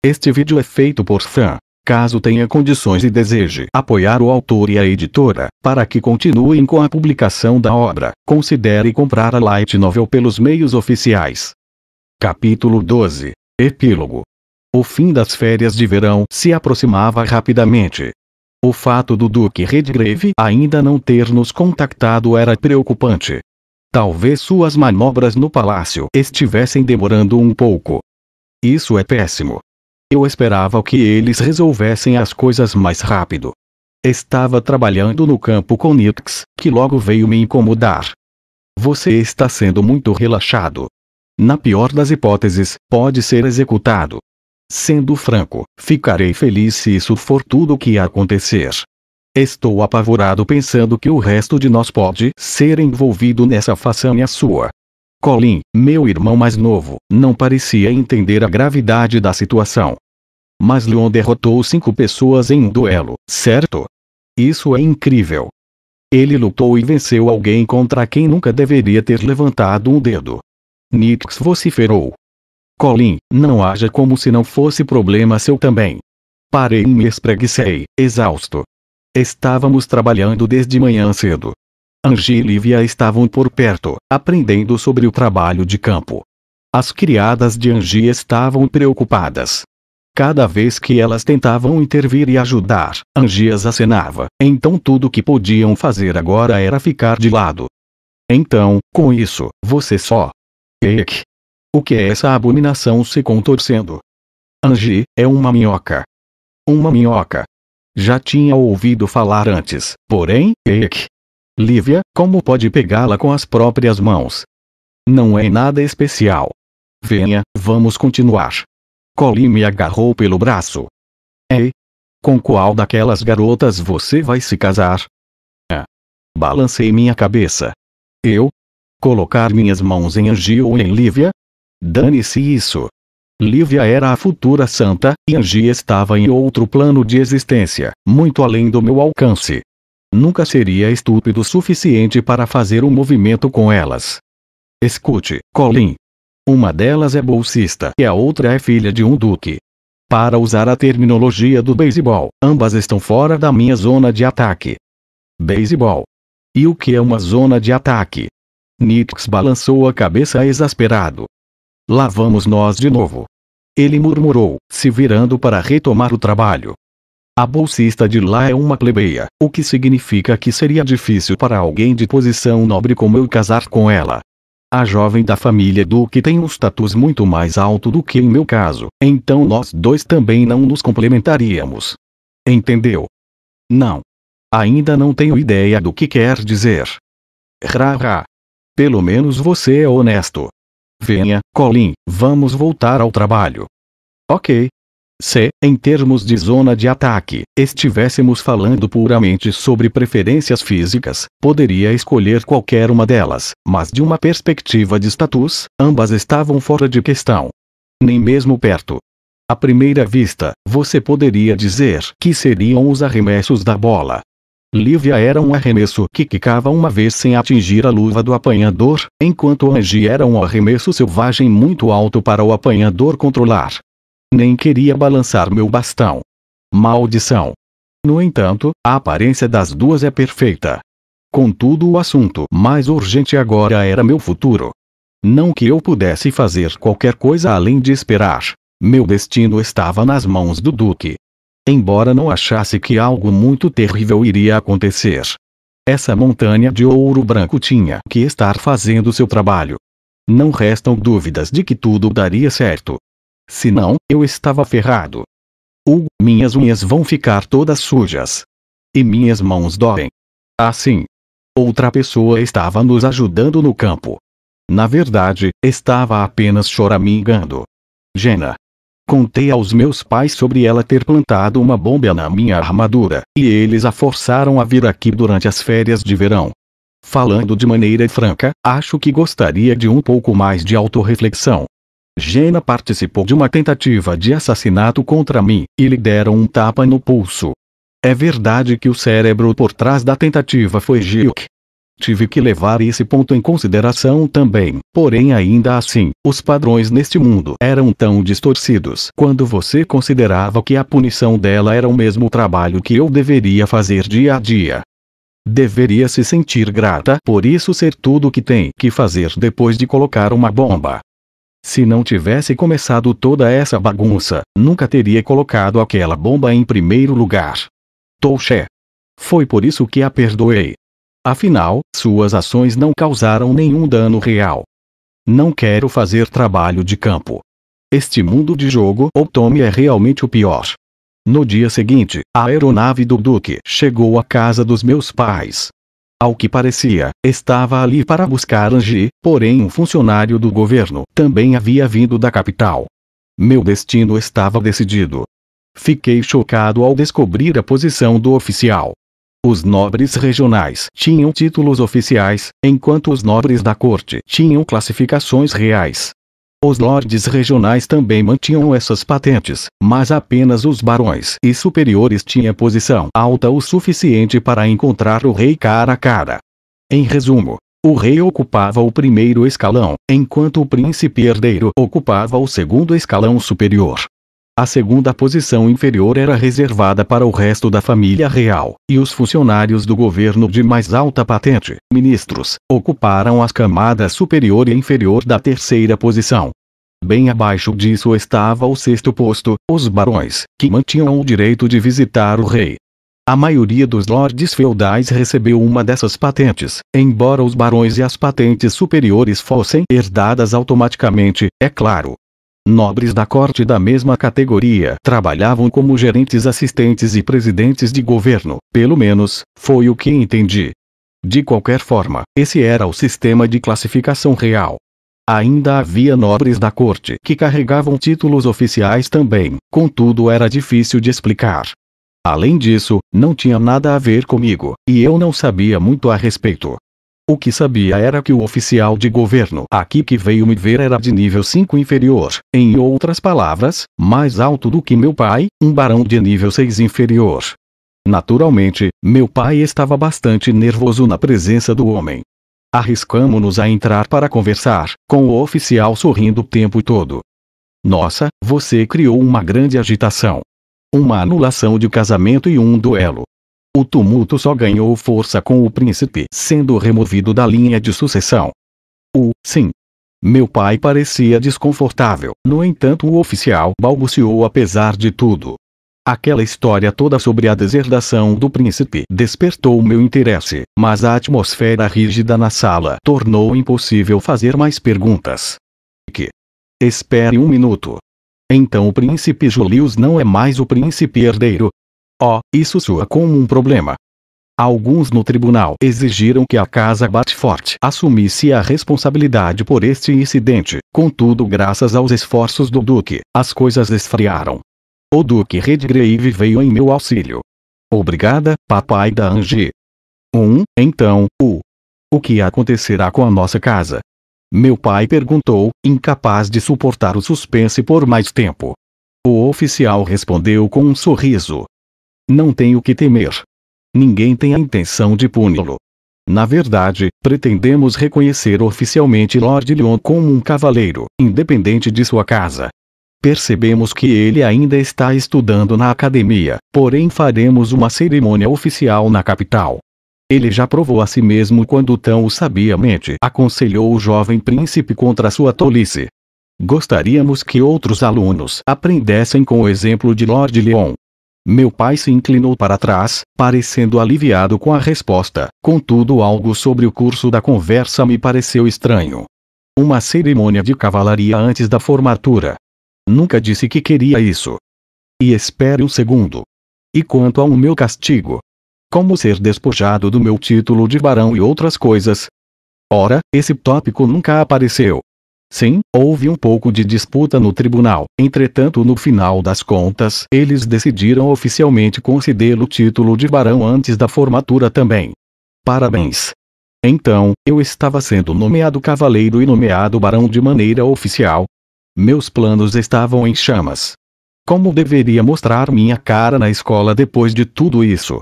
Este vídeo é feito por fã. Caso tenha condições e deseje apoiar o autor e a editora, para que continuem com a publicação da obra, considere comprar a Light Novel pelos meios oficiais. Capítulo 12. Epílogo. O fim das férias de verão se aproximava rapidamente. O fato do Duque Redgrave ainda não ter nos contactado era preocupante. Talvez suas manobras no palácio estivessem demorando um pouco. Isso é péssimo. Eu esperava que eles resolvessem as coisas mais rápido. Estava trabalhando no campo com Nix, que logo veio me incomodar. Você está sendo muito relaxado. Na pior das hipóteses, pode ser executado. Sendo franco, ficarei feliz se isso for tudo o que acontecer. Estou apavorado pensando que o resto de nós pode ser envolvido nessa façanha sua. Colin, meu irmão mais novo, não parecia entender a gravidade da situação. Mas Leon derrotou 5 pessoas em um duelo, certo? Isso é incrível. Ele lutou e venceu alguém contra quem nunca deveria ter levantado um dedo. Nix vociferou. Colin, não haja como se não fosse problema seu também. Parei e me espreguicei, exausto. Estávamos trabalhando desde manhã cedo. Angie e Lívia estavam por perto, aprendendo sobre o trabalho de campo. As criadas de Angie estavam preocupadas. Cada vez que elas tentavam intervir e ajudar, Angie as acenava, então tudo o que podiam fazer agora era ficar de lado. Então, com isso, você só... Eek! O que é essa abominação se contorcendo? Angie, é uma minhoca. Uma minhoca. Já tinha ouvido falar antes, porém, eek! Lívia, como pode pegá-la com as próprias mãos? Não é nada especial. Venha, vamos continuar. Colin me agarrou pelo braço. Ei! Com qual daquelas garotas você vai se casar? Balancei minha cabeça. Eu? Colocar minhas mãos em Angie ou em Lívia? Dane-se isso. Lívia era a futura santa, e Angie estava em outro plano de existência, muito além do meu alcance. Nunca seria estúpido o suficiente para fazer um movimento com elas. Escute, Colin. Uma delas é bolsista e a outra é filha de um duque. Para usar a terminologia do beisebol, ambas estão fora da minha zona de ataque. Beisebol. E o que é uma zona de ataque? Nix balançou a cabeça exasperado. Lá vamos nós de novo. Ele murmurou, se virando para retomar o trabalho. A bolsista de lá é uma plebeia, o que significa que seria difícil para alguém de posição nobre como eu casar com ela. A jovem da família Duque tem um status muito mais alto do que em meu caso, então nós dois também não nos complementaríamos. Entendeu? Não. Ainda não tenho ideia do que quer dizer. Rá. Pelo menos você é honesto. Venha, Colin, vamos voltar ao trabalho. Ok. Se, em termos de zona de ataque, estivéssemos falando puramente sobre preferências físicas, poderia escolher qualquer uma delas, mas de uma perspectiva de status, ambas estavam fora de questão. Nem mesmo perto. À primeira vista, você poderia dizer que seriam os arremessos da bola. Lívia era um arremesso que quicava uma vez sem atingir a luva do apanhador, enquanto Angie era um arremesso selvagem muito alto para o apanhador controlar. Nem queria balançar meu bastão. Maldição. No entanto, a aparência das duas é perfeita. Contudo, o assunto mais urgente agora era meu futuro. Não que eu pudesse fazer qualquer coisa além de esperar. Meu destino estava nas mãos do Duque. Embora não achasse que algo muito terrível iria acontecer. Essa montanha de ouro branco tinha que estar fazendo seu trabalho. Não restam dúvidas de que tudo daria certo. Senão, eu estava ferrado. Minhas unhas vão ficar todas sujas. E minhas mãos doem. Assim. Outra pessoa estava nos ajudando no campo. Na verdade, estava apenas choramingando. Jenna. Contei aos meus pais sobre ela ter plantado uma bomba na minha armadura, e eles a forçaram a vir aqui durante as férias de verão. Falando de maneira franca, acho que gostaria de um pouco mais de autorreflexão. Jenna participou de uma tentativa de assassinato contra mim, e lhe deram um tapa no pulso. É verdade que o cérebro por trás da tentativa foi Gilk. Tive que levar esse ponto em consideração também, porém ainda assim, os padrões neste mundo eram tão distorcidos quando você considerava que a punição dela era o mesmo trabalho que eu deveria fazer dia a dia. Deveria se sentir grata por isso ser tudo o que tem que fazer depois de colocar uma bomba. Se não tivesse começado toda essa bagunça, nunca teria colocado aquela bomba em primeiro lugar. Touché. Foi por isso que a perdoei. Afinal, suas ações não causaram nenhum dano real. Não quero fazer trabalho de campo. Este mundo de jogo ou Tommy é realmente o pior. No dia seguinte, a aeronave do Duque chegou à casa dos meus pais. Ao que parecia, estava ali para buscar Angie, porém um funcionário do governo também havia vindo da capital. Meu destino estava decidido. Fiquei chocado ao descobrir a posição do oficial. Os nobres regionais tinham títulos oficiais, enquanto os nobres da corte tinham classificações reais. Os lordes regionais também mantinham essas patentes, mas apenas os barões e superiores tinham posição alta o suficiente para encontrar o rei cara a cara. Em resumo, o rei ocupava o primeiro escalão, enquanto o príncipe herdeiro ocupava o segundo escalão superior. A segunda posição inferior era reservada para o resto da família real, e os funcionários do governo de mais alta patente, ministros, ocuparam as camadas superior e inferior da terceira posição. Bem abaixo disso estava o sexto posto, os barões, que mantinham o direito de visitar o rei. A maioria dos lordes feudais recebeu uma dessas patentes, embora os barões e as patentes superiores fossem herdadas automaticamente, é claro. Nobres da corte da mesma categoria trabalhavam como gerentes assistentes e presidentes de governo, pelo menos, foi o que entendi. De qualquer forma, esse era o sistema de classificação real. Ainda havia nobres da corte que carregavam títulos oficiais também, contudo era difícil de explicar. Além disso, não tinha nada a ver comigo, e eu não sabia muito a respeito. O que sabia era que o oficial de governo aqui que veio me ver era de nível 5 inferior, em outras palavras, mais alto do que meu pai, um barão de nível 6 inferior. Naturalmente, meu pai estava bastante nervoso na presença do homem. Arriscamo-nos a entrar para conversar, com o oficial sorrindo o tempo todo. Nossa, você criou uma grande agitação. Uma anulação de casamento e um duelo. O tumulto só ganhou força com o príncipe sendo removido da linha de sucessão. Sim. Meu pai parecia desconfortável, no entanto o oficial balbuciou apesar de tudo. Aquela história toda sobre a deserdação do príncipe despertou meu interesse, mas a atmosfera rígida na sala tornou impossível fazer mais perguntas. Espere um minuto. Então o príncipe Julius não é mais o príncipe herdeiro? Oh, isso soa como um problema. Alguns no tribunal exigiram que a casa Batfort assumisse a responsabilidade por este incidente, contudo graças aos esforços do Duque, as coisas esfriaram. O Duque Redgrave veio em meu auxílio. Obrigada, papai da Angie. Então, o que acontecerá com a nossa casa? Meu pai perguntou, incapaz de suportar o suspense por mais tempo. O oficial respondeu com um sorriso. Não tenho que temer. Ninguém tem a intenção de puni-lo. Na verdade, pretendemos reconhecer oficialmente Lord Lyon como um cavaleiro, independente de sua casa. Percebemos que ele ainda está estudando na academia, porém faremos uma cerimônia oficial na capital. Ele já provou a si mesmo quando tão sabiamente aconselhou o jovem príncipe contra sua tolice. Gostaríamos que outros alunos aprendessem com o exemplo de Lord Lyon. Meu pai se inclinou para trás, parecendo aliviado com a resposta, contudo algo sobre o curso da conversa me pareceu estranho. Uma cerimônia de cavalaria antes da formatura. Nunca disse que queria isso. E espere um segundo. E quanto ao meu castigo? Como ser despojado do meu título de barão e outras coisas? Ora, esse tópico nunca apareceu. Sim, houve um pouco de disputa no tribunal, entretanto no final das contas eles decidiram oficialmente concedê-lo o título de barão antes da formatura também. Parabéns! Então, eu estava sendo nomeado cavaleiro e nomeado barão de maneira oficial. Meus planos estavam em chamas. Como deveria mostrar minha cara na escola depois de tudo isso?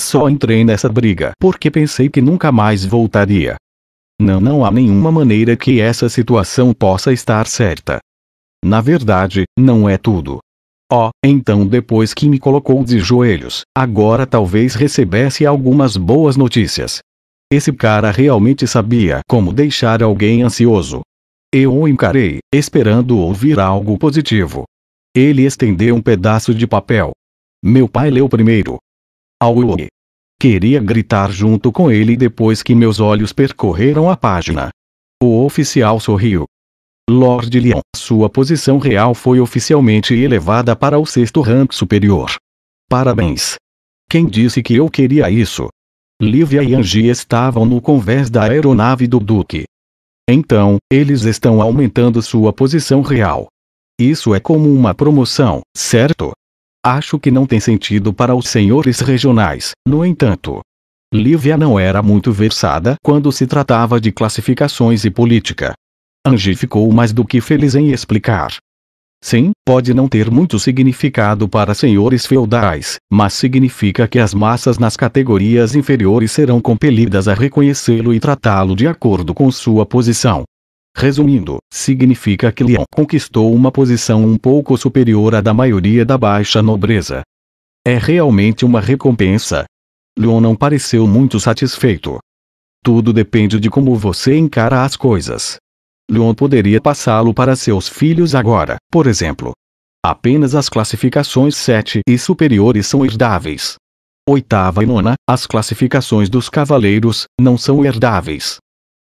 Só entrei nessa briga porque pensei que nunca mais voltaria. Não há nenhuma maneira que essa situação possa estar certa. Na verdade, não é tudo. Então depois que me colocou de joelhos, agora talvez recebesse algumas boas notícias. Esse cara realmente sabia como deixar alguém ansioso. Eu o encarei, esperando ouvir algo positivo. Ele estendeu um pedaço de papel. Meu pai leu primeiro. Auê! Queria gritar junto com ele depois que meus olhos percorreram a página. O oficial sorriu. Lord Lyon, sua posição real foi oficialmente elevada para o 6º rank superior. Parabéns. Quem disse que eu queria isso? Lívia e Angie estavam no convés da aeronave do Duque. Então, eles estão aumentando sua posição real. Isso é como uma promoção, certo? Acho que não tem sentido para os senhores regionais, no entanto. Lívia não era muito versada quando se tratava de classificações e política. Angie ficou mais do que feliz em explicar. Sim, pode não ter muito significado para senhores feudais, mas significa que as massas nas categorias inferiores serão compelidas a reconhecê-lo e tratá-lo de acordo com sua posição. Resumindo, significa que Lyon conquistou uma posição um pouco superior à da maioria da baixa nobreza. É realmente uma recompensa. Lyon não pareceu muito satisfeito. Tudo depende de como você encara as coisas. Lyon poderia passá-lo para seus filhos agora, por exemplo. Apenas as classificações 7 e superiores são herdáveis. 8ª e 9ª, as classificações dos cavaleiros, não são herdáveis.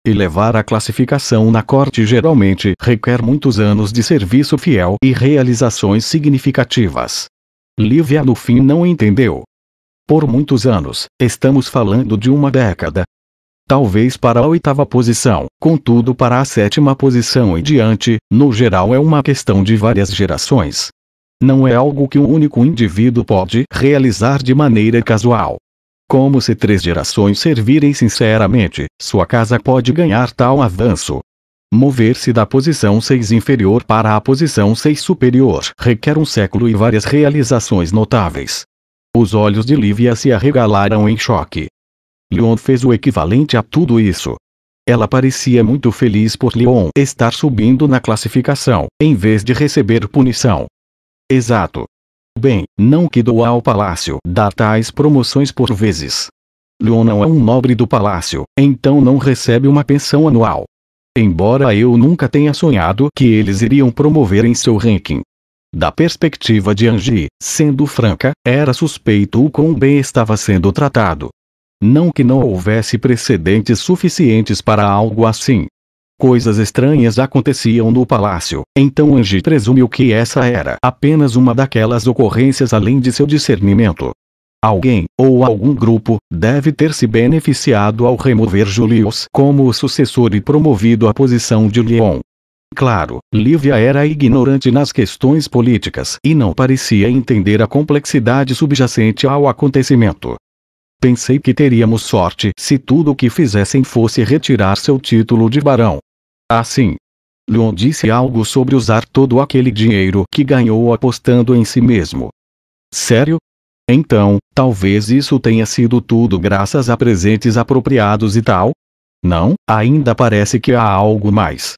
Elevar a classificação na corte geralmente requer muitos anos de serviço fiel e realizações significativas. Lívia no fim não entendeu. Por muitos anos, estamos falando de uma década. Talvez para a 8ª posição, contudo para a 7ª posição e diante, no geral é uma questão de várias gerações. Não é algo que um único indivíduo pode realizar de maneira casual. Como se 3 gerações servirem sinceramente, sua casa pode ganhar tal avanço. Mover-se da posição 6 inferior para a posição 6 superior requer um século e várias realizações notáveis. Os olhos de Lívia se arregalaram em choque. Lyon fez o equivalente a tudo isso. Ela parecia muito feliz por Lyon estar subindo na classificação, em vez de receber punição. Exato. Bem, não que doa ao palácio dar tais promoções por vezes. Lyon não é um nobre do palácio, então não recebe uma pensão anual. Embora eu nunca tenha sonhado que eles iriam promover em seu ranking. Da perspectiva de Angie, sendo franca, era suspeito o quão bem estava sendo tratado. Não que não houvesse precedentes suficientes para algo assim. Coisas estranhas aconteciam no palácio, então Angie presumiu que essa era apenas uma daquelas ocorrências além de seu discernimento. Alguém, ou algum grupo, deve ter se beneficiado ao remover Julius como o sucessor e promovido à posição de Lyon. Claro, Lívia era ignorante nas questões políticas e não parecia entender a complexidade subjacente ao acontecimento. Pensei que teríamos sorte se tudo o que fizessem fosse retirar seu título de barão. Assim, Lyon disse algo sobre usar todo aquele dinheiro que ganhou apostando em si mesmo. Sério? Então, talvez isso tenha sido tudo graças a presentes apropriados e tal? Não, ainda parece que há algo mais.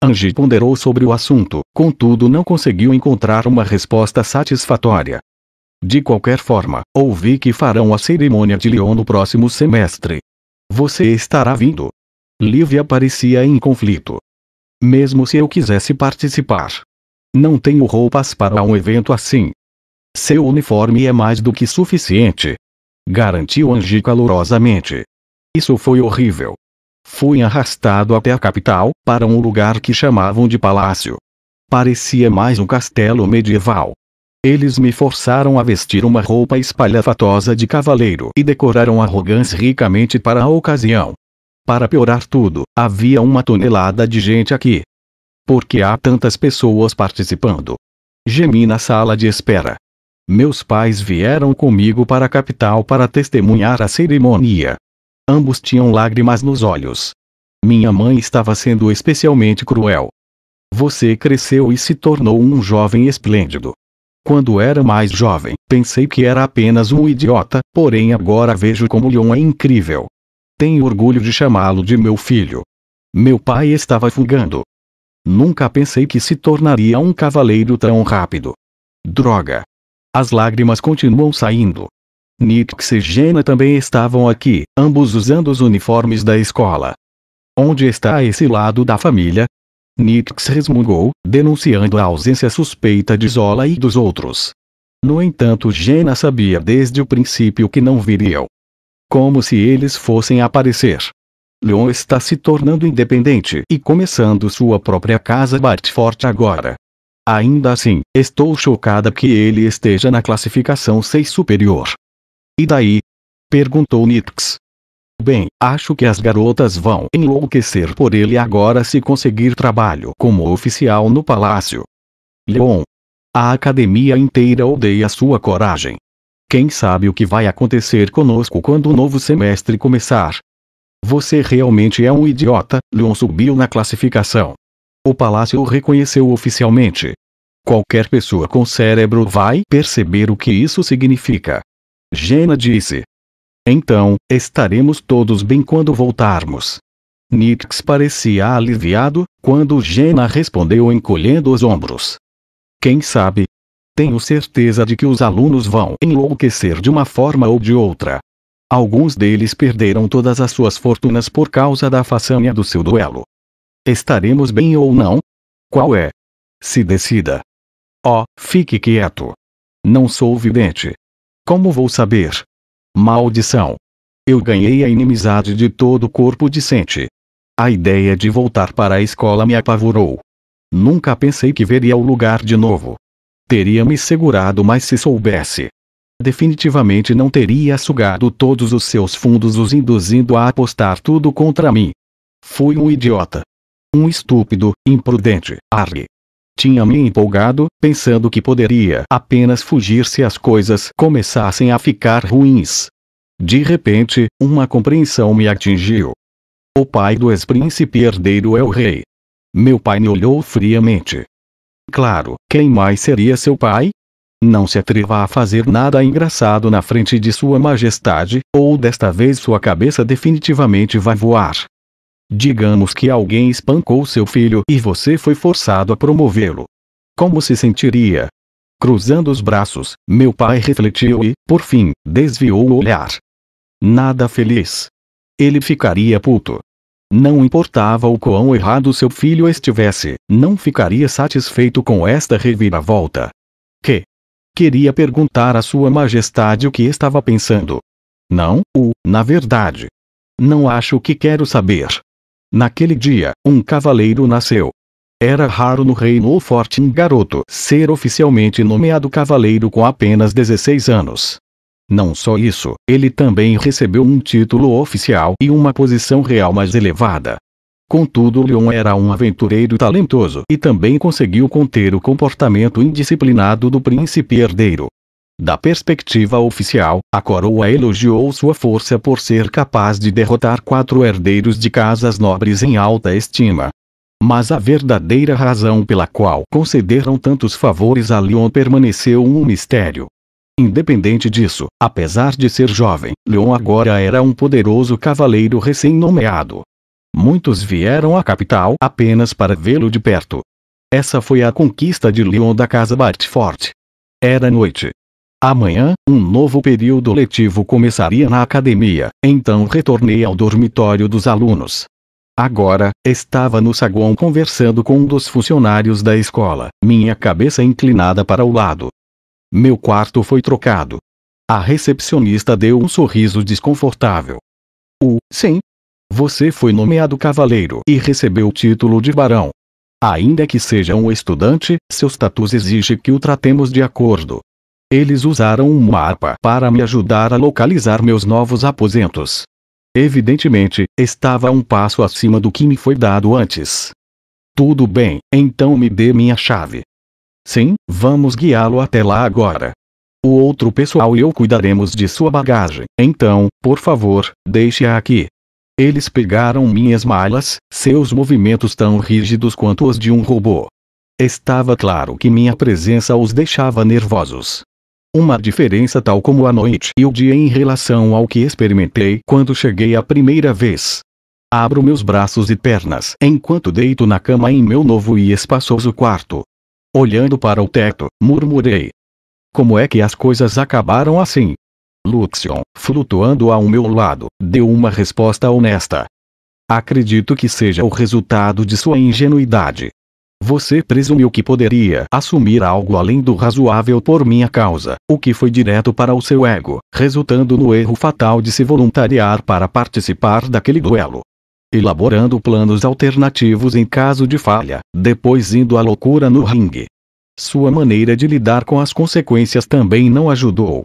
Angie ponderou sobre o assunto, contudo não conseguiu encontrar uma resposta satisfatória. De qualquer forma, ouvi que farão a cerimônia de Lyon no próximo semestre. Você estará vindo? Lívia parecia em conflito. Mesmo se eu quisesse participar. Não tenho roupas para um evento assim. Seu uniforme é mais do que suficiente. Garantiu Angie calorosamente. Isso foi horrível. Fui arrastado até a capital, para um lugar que chamavam de palácio. Parecia mais um castelo medieval. Eles me forçaram a vestir uma roupa espalhafatosa de cavaleiro e decoraram arrogância ricamente para a ocasião. Para piorar tudo, havia 1 tonelada de gente aqui. Por que há tantas pessoas participando? Gemi na sala de espera. Meus pais vieram comigo para a capital para testemunhar a cerimônia. Ambos tinham lágrimas nos olhos. Minha mãe estava sendo especialmente cruel. Você cresceu e se tornou um jovem esplêndido. Quando era mais jovem, pensei que era apenas um idiota, porém agora vejo como Leon é incrível. Tenho orgulho de chamá-lo de meu filho. Meu pai estava fugando. Nunca pensei que se tornaria um cavaleiro tão rápido. Droga. As lágrimas continuam saindo. Nix e Jenna também estavam aqui, ambos usando os uniformes da escola. Onde está esse lado da família? Nix resmungou, denunciando a ausência suspeita de Zola e dos outros. No entanto, Jenna sabia desde o princípio que não viriam. Como se eles fossem aparecer. Leon está se tornando independente e começando sua própria casa Bartford agora. Ainda assim, estou chocada que ele esteja na classificação 6 superior. E daí? Perguntou Nix. Bem, acho que as garotas vão enlouquecer por ele agora se conseguir trabalho como oficial no palácio. Leon. A academia inteira odeia sua coragem. Quem sabe o que vai acontecer conosco quando o novo semestre começar? Você realmente é um idiota. Leon subiu na classificação. O palácio o reconheceu oficialmente. Qualquer pessoa com cérebro vai perceber o que isso significa. Jenna disse. Então, estaremos todos bem quando voltarmos. Nix parecia aliviado, quando Jenna respondeu encolhendo os ombros. Quem sabe? Tenho certeza de que os alunos vão enlouquecer de uma forma ou de outra. Alguns deles perderam todas as suas fortunas por causa da façanha do seu duelo. Estaremos bem ou não? Qual é? Se decida. Oh, fique quieto. Não sou vidente. Como vou saber? Maldição. Eu ganhei a inimizade de todo o corpo decente. A ideia de voltar para a escola me apavorou. Nunca pensei que veria o lugar de novo. Teria me segurado mais se soubesse. Definitivamente não teria sugado todos os seus fundos os induzindo a apostar tudo contra mim. Fui um idiota. Um estúpido, imprudente, arre. Tinha me empolgado, pensando que poderia apenas fugir se as coisas começassem a ficar ruins. De repente, uma compreensão me atingiu. O pai do ex-príncipe herdeiro é o rei. Meu pai me olhou friamente. Claro, quem mais seria seu pai? Não se atreva a fazer nada engraçado na frente de sua majestade, ou desta vez sua cabeça definitivamente vai voar. Digamos que alguém espancou seu filho e você foi forçado a promovê-lo. Como se sentiria? Cruzando os braços, meu pai refletiu e, por fim, desviou o olhar. Nada feliz. Ele ficaria puto. Não importava o quão errado seu filho estivesse, não ficaria satisfeito com esta reviravolta. Que? Queria perguntar a sua majestade o que estava pensando. Não, na verdade. Não acho que quero saber. Naquele dia, um cavaleiro nasceu. Era raro no reino forte um garoto ser oficialmente nomeado cavaleiro com apenas 16 anos. Não só isso, ele também recebeu um título oficial e uma posição real mais elevada. Contudo, Leon era um aventureiro talentoso e também conseguiu conter o comportamento indisciplinado do príncipe herdeiro. Da perspectiva oficial, a coroa elogiou sua força por ser capaz de derrotar 4 herdeiros de casas nobres em alta estima. Mas a verdadeira razão pela qual concederam tantos favores a Leon permaneceu um mistério. Independente disso, apesar de ser jovem, Leon agora era um poderoso cavaleiro recém-nomeado. Muitos vieram à capital apenas para vê-lo de perto. Essa foi a conquista de Leon da casa Bartford. Era noite. Amanhã, um novo período letivo começaria na academia, então retornei ao dormitório dos alunos. Agora, estava no saguão conversando com um dos funcionários da escola, minha cabeça inclinada para o lado. Meu quarto foi trocado. A recepcionista deu um sorriso desconfortável. Sim. Você foi nomeado cavaleiro e recebeu o título de barão. Ainda que seja um estudante, seu status exige que o tratemos de acordo. Eles usaram um mapa para me ajudar a localizar meus novos aposentos. Evidentemente, estava um passo acima do que me foi dado antes. Tudo bem, então me dê minha chave. Sim, vamos guiá-lo até lá agora. O outro pessoal e eu cuidaremos de sua bagagem, então, por favor, deixe-a aqui. Eles pegaram minhas malas, seus movimentos tão rígidos quanto os de um robô. Estava claro que minha presença os deixava nervosos. Uma diferença tal como a noite e o dia em relação ao que experimentei quando cheguei a primeira vez. Abro meus braços e pernas enquanto deito na cama em meu novo e espaçoso quarto. Olhando para o teto, murmurei. Como é que as coisas acabaram assim? Luxion, flutuando ao meu lado, deu uma resposta honesta. Acredito que seja o resultado de sua ingenuidade. Você presumiu que poderia assumir algo além do razoável por minha causa, o que foi direto para o seu ego, resultando no erro fatal de se voluntariar para participar daquele duelo. Elaborando planos alternativos em caso de falha, depois indo à loucura no ringue. Sua maneira de lidar com as consequências também não ajudou.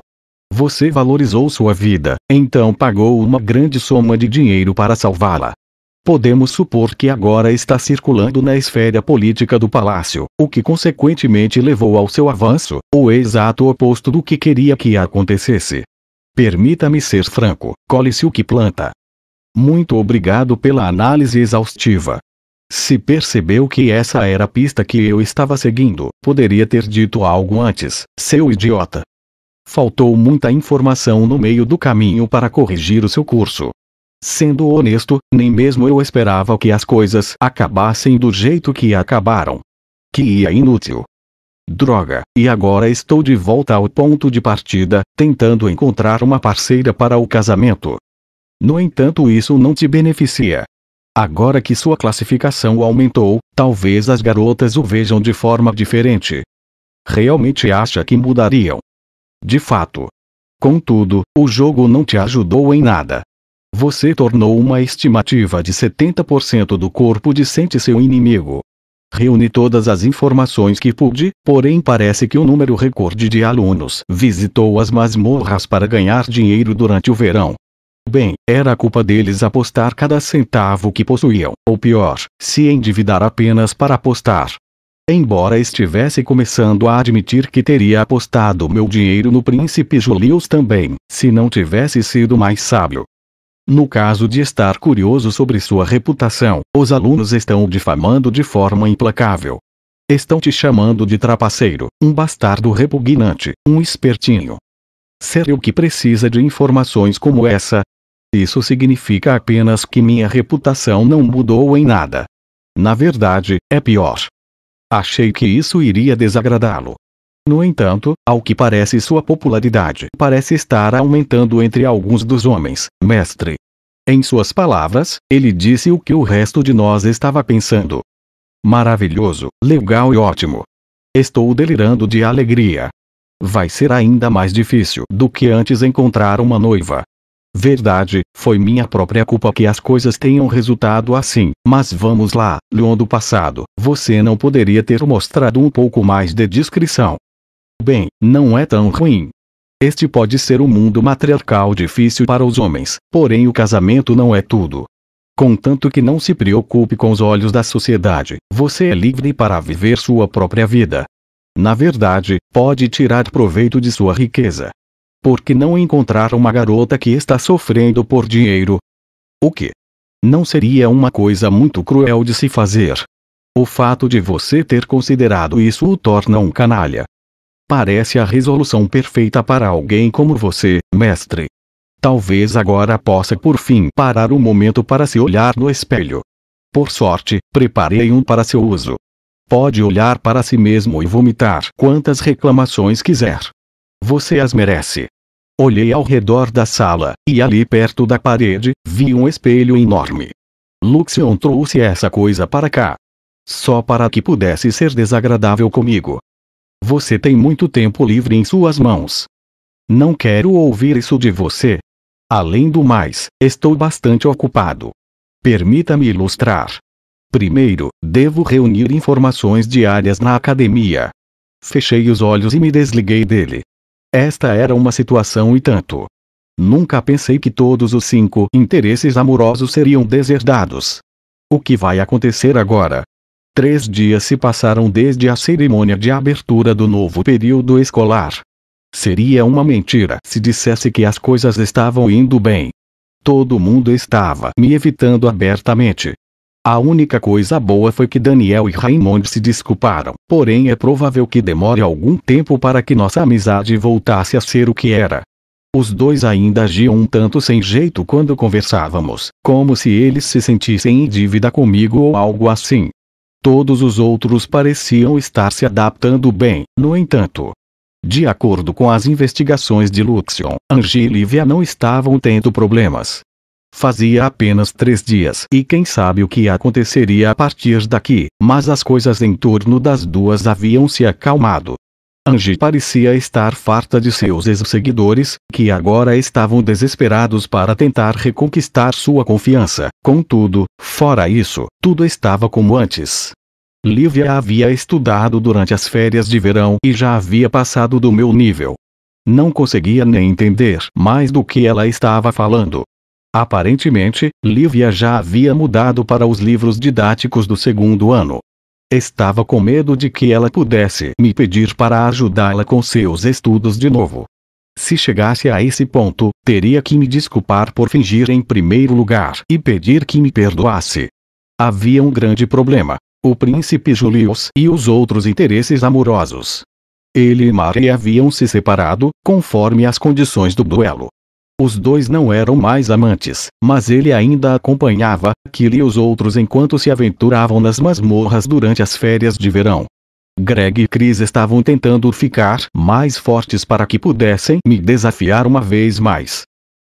Você valorizou sua vida, então pagou uma grande soma de dinheiro para salvá-la. Podemos supor que agora está circulando na esfera política do palácio, o que consequentemente levou ao seu avanço, o exato oposto do que queria que acontecesse. Permita-me ser franco, colhe-se o que planta. Muito obrigado pela análise exaustiva. Se percebeu que essa era a pista que eu estava seguindo, poderia ter dito algo antes, seu idiota. Faltou muita informação no meio do caminho para corrigir o seu curso. Sendo honesto, nem mesmo eu esperava que as coisas acabassem do jeito que acabaram. Que ia inútil. Droga, e agora estou de volta ao ponto de partida, tentando encontrar uma parceira para o casamento. No entanto, isso não te beneficia. Agora que sua classificação aumentou, talvez as garotas o vejam de forma diferente. Realmente acha que mudariam? De fato. Contudo, o jogo não te ajudou em nada. Você tornou uma estimativa de 70% do corpo decente seu inimigo. Reuni todas as informações que pude, porém parece que um número recorde de alunos visitou as masmorras para ganhar dinheiro durante o verão. Bem, era culpa deles apostar cada centavo que possuíam, ou pior, se endividar apenas para apostar. Embora estivesse começando a admitir que teria apostado meu dinheiro no príncipe Julius também, se não tivesse sido mais sábio. No caso de estar curioso sobre sua reputação, os alunos estão o difamando de forma implacável. Estão te chamando de trapaceiro, um bastardo repugnante, um espertinho. Ser eu que precisa de informações como essa? Isso significa apenas que minha reputação não mudou em nada. Na verdade, é pior. Achei que isso iria desagradá-lo. No entanto, ao que parece sua popularidade parece estar aumentando entre alguns dos homens, mestre. Em suas palavras, ele disse o que o resto de nós estava pensando. Maravilhoso, legal e ótimo. Estou delirando de alegria. Vai ser ainda mais difícil do que antes encontrar uma noiva. Verdade, foi minha própria culpa que as coisas tenham resultado assim, mas vamos lá, Leon do passado, você não poderia ter mostrado um pouco mais de discrição. Bem, não é tão ruim. Este pode ser um mundo matriarcal difícil para os homens, porém o casamento não é tudo. Contanto que não se preocupe com os olhos da sociedade, você é livre para viver sua própria vida. Na verdade, pode tirar proveito de sua riqueza. Por que não encontrar uma garota que está sofrendo por dinheiro? O que? Não seria uma coisa muito cruel de se fazer? O fato de você ter considerado isso o torna um canalha. Parece a resolução perfeita para alguém como você, mestre. Talvez agora possa por fim parar um momento para se olhar no espelho. Por sorte, preparei um para seu uso. Pode olhar para si mesmo e vomitar quantas reclamações quiser. Você as merece. Olhei ao redor da sala, e ali perto da parede, vi um espelho enorme. Luxion trouxe essa coisa para cá. Só para que pudesse ser desagradável comigo. Você tem muito tempo livre em suas mãos. Não quero ouvir isso de você. Além do mais, estou bastante ocupado. Permita-me ilustrar. Primeiro, devo reunir informações diárias na academia. Fechei os olhos e me desliguei dele. Esta era uma situação e tanto. Nunca pensei que todos os 5 interesses amorosos seriam deserdados. O que vai acontecer agora? 3 dias se passaram desde a cerimônia de abertura do novo período escolar. Seria uma mentira se dissesse que as coisas estavam indo bem. Todo mundo estava me evitando abertamente. A única coisa boa foi que Daniel e Raymond se desculparam, porém é provável que demore algum tempo para que nossa amizade voltasse a ser o que era. Os dois ainda agiam um tanto sem jeito quando conversávamos, como se eles se sentissem em dívida comigo ou algo assim. Todos os outros pareciam estar se adaptando bem, no entanto. De acordo com as investigações de Luxion, Angie e Lívia não estavam tendo problemas. Fazia apenas 3 dias e quem sabe o que aconteceria a partir daqui, mas as coisas em torno das duas haviam se acalmado. Angie parecia estar farta de seus ex-seguidores, que agora estavam desesperados para tentar reconquistar sua confiança. Contudo, fora isso, tudo estava como antes. Lívia havia estudado durante as férias de verão e já havia passado do meu nível. Não conseguia nem entender mais do que ela estava falando. Aparentemente, Lívia já havia mudado para os livros didáticos do 2º ano. Estava com medo de que ela pudesse me pedir para ajudá-la com seus estudos de novo. Se chegasse a esse ponto, teria que me desculpar por fingir em primeiro lugar e pedir que me perdoasse. Havia um grande problema: o príncipe Julius e os outros interesses amorosos. Ele e Marie haviam se separado, conforme as condições do duelo. Os dois não eram mais amantes, mas ele ainda acompanhava Killy e os outros enquanto se aventuravam nas masmorras durante as férias de verão. Greg e Chris estavam tentando ficar mais fortes para que pudessem me desafiar uma vez mais.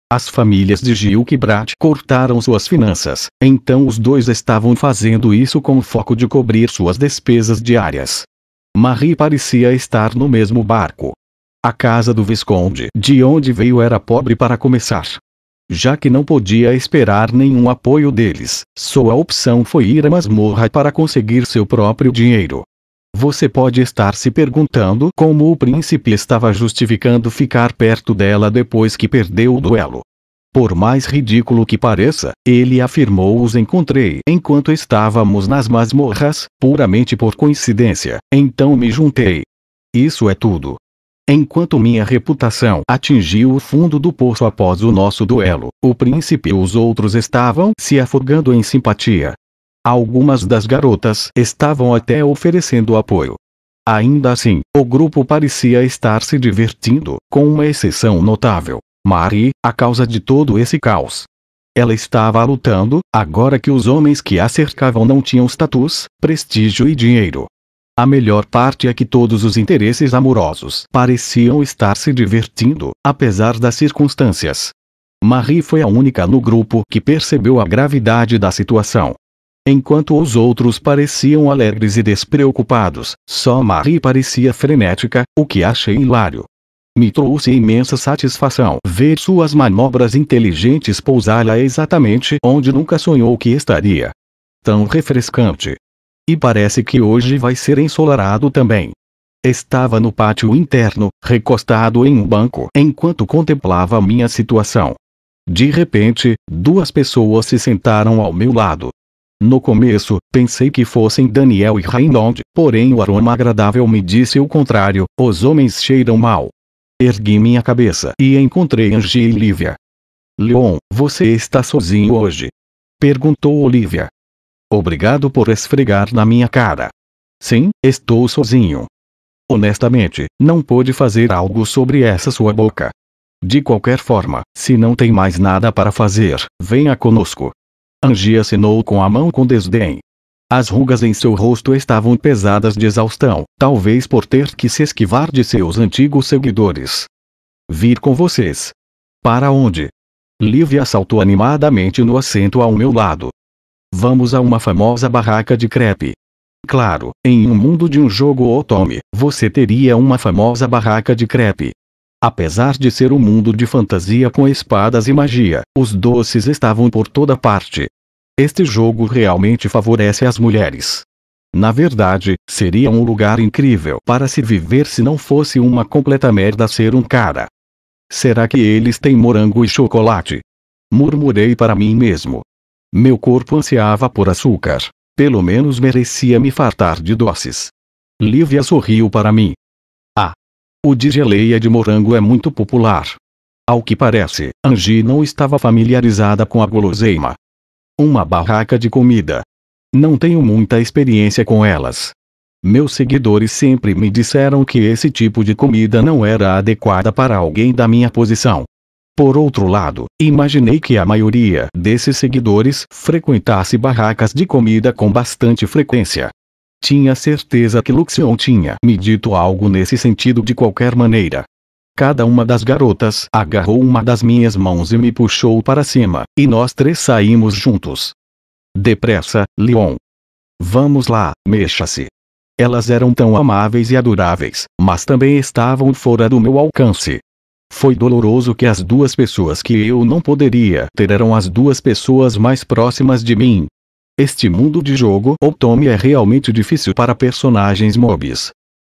As famílias de Gilk e Brad cortaram suas finanças, então os dois estavam fazendo isso com o foco de cobrir suas despesas diárias. Marie parecia estar no mesmo barco. A casa do Visconde de onde veio era pobre para começar. Já que não podia esperar nenhum apoio deles, sua opção foi ir à masmorra para conseguir seu próprio dinheiro. Você pode estar se perguntando como o príncipe estava justificando ficar perto dela depois que perdeu o duelo. Por mais ridículo que pareça, ele afirmou: os encontrei enquanto estávamos nas masmorras, puramente por coincidência, então me juntei. Isso é tudo. Enquanto minha reputação atingiu o fundo do poço após o nosso duelo, o príncipe e os outros estavam se afogando em simpatia. Algumas das garotas estavam até oferecendo apoio. Ainda assim, o grupo parecia estar se divertindo, com uma exceção notável: Marie, a causa de todo esse caos. Ela estava lutando, agora que os homens que a cercavam não tinham status, prestígio e dinheiro. A melhor parte é que todos os interesses amorosos pareciam estar se divertindo, apesar das circunstâncias. Marie foi a única no grupo que percebeu a gravidade da situação. Enquanto os outros pareciam alegres e despreocupados, só Marie parecia frenética, o que achei hilário. Me trouxe imensa satisfação ver suas manobras inteligentes pousá-la exatamente onde nunca sonhou que estaria. Tão refrescante. E parece que hoje vai ser ensolarado também. Estava no pátio interno, recostado em um banco, enquanto contemplava minha situação. De repente, 2 pessoas se sentaram ao meu lado. No começo, pensei que fossem Daniel e Raymond, porém o aroma agradável me disse o contrário: os homens cheiram mal. Ergui minha cabeça e encontrei Angie e Lívia. Leon, você está sozinho hoje? Perguntou Olivia. Obrigado por esfregar na minha cara. Sim, estou sozinho. Honestamente, não pude fazer algo sobre essa sua boca. De qualquer forma, se não tem mais nada para fazer, venha conosco. Angie acenou com a mão com desdém. As rugas em seu rosto estavam pesadas de exaustão, talvez por ter que se esquivar de seus antigos seguidores. Vir com vocês. Para onde? Lívia saltou animadamente no assento ao meu lado. Vamos a uma famosa barraca de crepe. Claro, em um mundo de um jogo otome, você teria uma famosa barraca de crepe. Apesar de ser um mundo de fantasia com espadas e magia, os doces estavam por toda parte. Este jogo realmente favorece as mulheres. Na verdade, seria um lugar incrível para se viver se não fosse uma completa merda ser um cara. Será que eles têm morango e chocolate? Murmurei para mim mesmo. Meu corpo ansiava por açúcar. Pelo menos merecia me fartar de doces. Lívia sorriu para mim. Ah! O de geleia de morango é muito popular. Ao que parece, Angie não estava familiarizada com a guloseima. Uma barraca de comida. Não tenho muita experiência com elas. Meus seguidores sempre me disseram que esse tipo de comida não era adequada para alguém da minha posição. Por outro lado, imaginei que a maioria desses seguidores frequentasse barracas de comida com bastante frequência. Tinha certeza que Luxion tinha me dito algo nesse sentido de qualquer maneira. Cada uma das garotas agarrou uma das minhas mãos e me puxou para cima, e nós três saímos juntos. Depressa, Leon. Vamos lá, mexa-se. Elas eram tão amáveis e adoráveis, mas também estavam fora do meu alcance. Foi doloroso que as duas pessoas que eu não poderia ter eram as duas pessoas mais próximas de mim. Este mundo de jogo Otome é realmente difícil para personagens mobs.